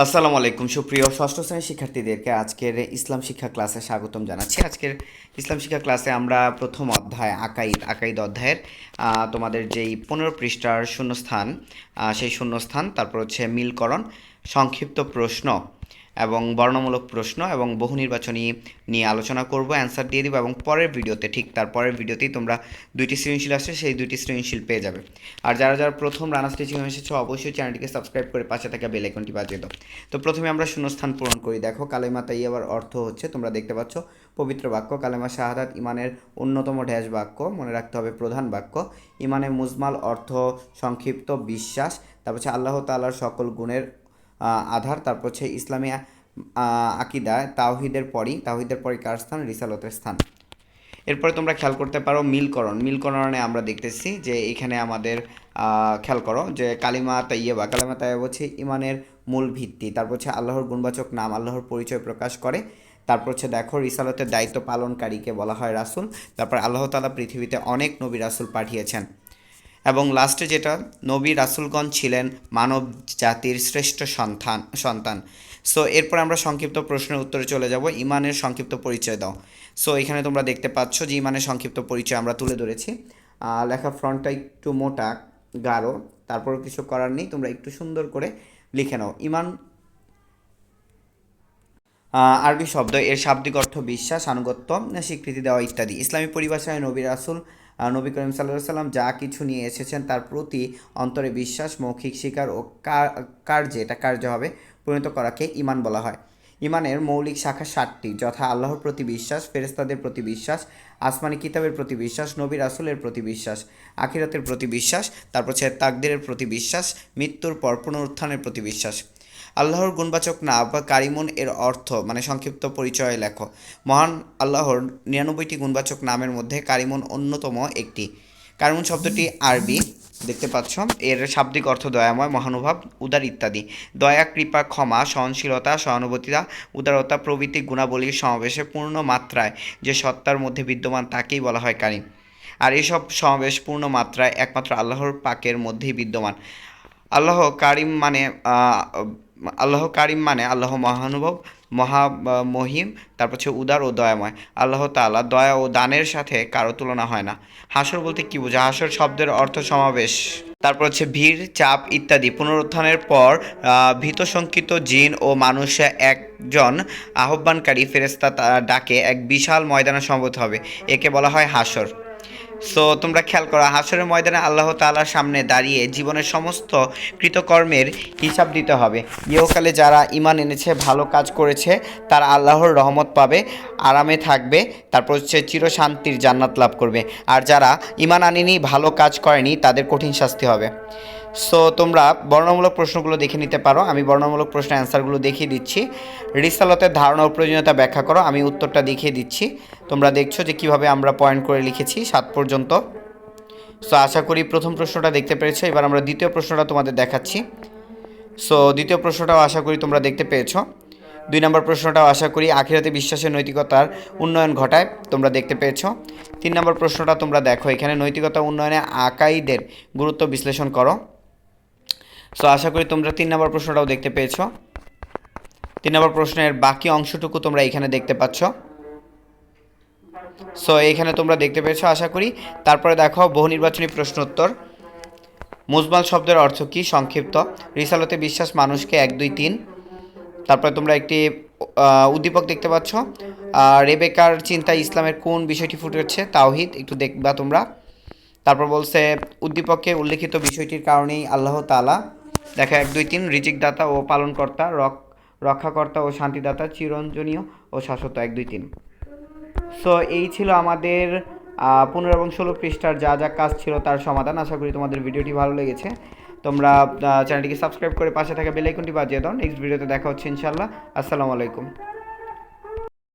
আসসালামু আলাইকুম সুপ্রিয় ষষ্ঠ শ্রেণীর শিক্ষার্থীদেরকে আজকের ইসলাম শিক্ষা ক্লাসে স্বাগতম জানাচ্ছি। আজকের ইসলাম শিক্ষা ক্লাসে আমরা প্রথম অধ্যায় আকাইদ অধ্যায়ের তোমাদের যেই 15 পৃষ্ঠার শূন্যস্থান, সেই শূন্যস্থান, তারপর হচ্ছে মিলকরণ, সংক্ষিপ্ত প্রশ্ন এবং বর্ণমূলক প্রশ্ন এবং বহু নির্বাচনী নিয়ে আলোচনা করব, অ্যান্সার দিয়ে দিব এবং পরের ভিডিওতে, ঠিক তার পরের ভিডিওতেই তোমরা দুইটি সৃজনশীল আসছে, সেই দুইটি সৃজনশীল পেয়ে যাবে। আর যারা যারা প্রথম রানার্স টিচিং এসেছো অবশ্যই চ্যানেলটিকে সাবস্ক্রাইব করে পাশে থাকা বেল আইকনটি বাজিয়ে দাও। তো প্রথমে আমরা শূন্যস্থান পূরণ করি। দেখো, কালেমা তাইয়্যিবার অর্থ হচ্ছে, তোমরা দেখতে পাচ্ছ, পবিত্র বাক্য। কালেমা শাহাদাত ইমানের অন্যতম ড্যাশ বাক্য, মনে রাখতে হবে প্রধান বাক্য। ইমানে মুজমাল অর্থ সংক্ষিপ্ত বিশ্বাস। তারপর হচ্ছে আল্লাহ তাআলার সকল গুণের আধার। তারপর হচ্ছে ইসলামী আকিদা তাওহীদের পরই কার স্থান? রিসালতের স্থান। এরপরে তোমরা খেয়াল করতে পারো মিলকরণে আমরা দেখতেছি যে এখানে আমাদের খেয়াল করো যে কালেমা তাইয়্যিবা হচ্ছে ইমানের মূল ভিত্তি। তারপর হচ্ছে আল্লাহর গুণবাচক নাম, আল্লাহর পরিচয় প্রকাশ করে। তারপর হচ্ছে দেখো, রিসালতের দায়িত্ব পালনকারীকে বলা হয় রাসূল। তারপর আল্লাহ তাআলা পৃথিবীতে অনেক নবী রাসূল পাঠিয়েছেন। এবং লাস্টে যেটা, নবী রাসূলগণ ছিলেন মানব জাতির শ্রেষ্ঠ সন্তান। সো এরপর আমরা সংক্ষিপ্ত প্রশ্নের উত্তরে চলে যাব। ইমানের সংক্ষিপ্ত পরিচয় দাও। সো এখানে তোমরা দেখতে পাচ্ছ যে ইমানের সংক্ষিপ্ত পরিচয় আমরা তুলে ধরেছি। লেখা ফ্রন্টটা একটু মোটা গাঢ়, তারপরও কিছু করার নেই, তোমরা একটু সুন্দর করে লিখে নাও। ইমান আরবি শব্দ, এর শাব্দিক অর্থ বিশ্বাস, আনুগত্য, স্বীকৃতি দেওয়া ইত্যাদি। ইসলামী পরিভাষায় নবী রাসূল নবী করিম সাল্লাল্লাহু সাল্লাম যা কিছু নিয়ে এসেছেন তার প্রতি অন্তরে বিশ্বাস, মৌখিক স্বীকার ও কার্যে হবে পরিণত করাকে ইমান বলা হয়। ইমানের মৌলিক শাখা 7টি, যথা আল্লাহর প্রতি বিশ্বাস, ফেরেশতাদের প্রতি বিশ্বাস, আসমানি কিতাবের প্রতি বিশ্বাস, নবী রাসূলের প্রতি বিশ্বাস, আখিরাতের প্রতি বিশ্বাস, তারপর হচ্ছে তাকদীরের প্রতি বিশ্বাস, মৃত্যুর পর পুনরুত্থানের প্রতি বিশ্বাস। আল্লাহর গুণবাচক নাম বা কারিমুন এর অর্থ মানে সংক্ষিপ্ত পরিচয় লেখো। মহান আল্লাহর 99টি গুণবাচক নামের মধ্যে কারিমুন অন্যতম একটি। কারিমুন শব্দটি আরবি, দেখতে পাচ্ছ, এর শাব্দিক অর্থ দয়াময়, মহানুভব, উদার ইত্যাদি। দয়া, কৃপা, ক্ষমা, সহনশীলতা, সহানুভূতিতা, উদারতা প্রভৃতি গুণাবলীর সমাবেশে পূর্ণ মাত্রায় যে সত্তার মধ্যে বিদ্যমান তাকেই বলা হয় কারিম। আর এসব সমাবেশ পূর্ণ মাত্রায় একমাত্র আল্লাহর পাকের মধ্যেই বিদ্যমান। আল্লাহ কারিম মানে আল্লাহ মহানুভব, মহিম, তারপর হচ্ছে উদার ও দয়াময়। আল্লাহ তাআলা দয়া ও দানের সাথে কারো তুলনা হয় না। হাসর বলতে কি বোঝা? হাসর শব্দের অর্থ সমাবেশ, তারপর হচ্ছে ভিড়, চাপ ইত্যাদি। পুনরুত্থানের পর ভীতশঙ্কিত জিন ও মানুষ একজন আহ্বানকারী ফেরেশতা ডাকে এক বিশাল ময়দানে সমবেত হবে, একে বলা হয় হাসর। সো তোমরা খেয়াল করো, হাসরের ময়দানে আল্লাহ তাআলার সামনে দাঁড়িয়ে জীবনের সমস্ত কৃতকর্মের হিসাব দিতে হবে। ইহকালে যারা ঈমান এনেছে, ভালো কাজ করেছে, তারা আল্লাহর রহমত পাবে, আরামে থাকবে, তারপর হচ্ছে চিরশান্তির জান্নাত লাভ করবে। আর যারা ঈমান আনেনি, ভালো কাজ করেনি, তাদের কঠিন শাস্তি হবে। সো তোমরা বর্ণমূলক প্রশ্নগুলো দেখে নিতে পারো। আমি বর্ণমূলক প্রশ্নের অ্যান্সারগুলো দেখিয়ে দিচ্ছি। রিসালতের ধারণা ও প্রয়োজনীয়তা ব্যাখ্যা করো। আমি উত্তরটা দেখিয়ে দিচ্ছি। তোমরা দেখছো যে কিভাবে আমরা পয়েন্ট করে লিখেছি 7 পর্যন্ত। সো আশা করি প্রথম প্রশ্নটা দেখতে পেরেছো। এবার আমরা দ্বিতীয় প্রশ্নটা তোমাদের দেখাচ্ছি। সো দ্বিতীয় প্রশ্নটাও আশা করি তোমরা দেখতে পেয়েছো। 2 নম্বর প্রশ্নটাও আশা করি আখিরাতে বিশ্বাসের নৈতিকতার উন্নয়ন ঘটায়, তোমরা দেখতে পেয়েছো। 3 নম্বর প্রশ্নটা তোমরা দেখো, এখানে নৈতিকতা উন্নয়নে আকাইদের গুরুত্ব বিশ্লেষণ করো। সো আশা করি তোমরা 3 নম্বর প্রশ্নটাও দেখতে পেয়েছো। 3 নম্বর প্রশ্নের বাকি অংশটুকু তোমরা এখানে দেখতে পাচ্ছ। সো এইখানে তোমরা দেখতে পেয়েছো আশা করি। তারপরে দেখো বহু নির্বাচনী প্রশ্ন উত্তর। মুজমাল শব্দের অর্থ কী? সংক্ষিপ্ত। রিসালতে বিশ্বাস মানুষকে 1 2 3। তারপরে তোমরা একটি উদ্দীপক দেখতে পাচ্ছ। রেবেকার চিন্তায় ইসলামের কোন বিষয়টি ফুটে উঠছে? তাওহীদ, একটু দেখবা তোমরা। তারপর বলছে উদ্দীপকে উল্লেখিত বিষয়টির কারণেই আল্লাহ তাআলা, দেখা 1 2 3, রিজিকদাতা ও পালনকর্তা, রক্ষাকর্তা ও শান্তিদাতা, চিরঞ্জনীয় ও শাশ্বত, 1 2 3। সো এই ছিল আমাদের 15 এবং 16 পৃষ্ঠার যা যা কাজ ছিল তার সমাধান। আশা করি তোমাদের ভিডিওটি ভালো লেগেছে। তোমরা চ্যানেলটিকে সাবস্ক্রাইব করে পাশে থাকা বেল আইকনটি বাজিয়ে দাও। নেক্সট ভিডিওতে দেখা হচ্ছে ইনশাআল্লাহ। আসসালামু আলাইকুম।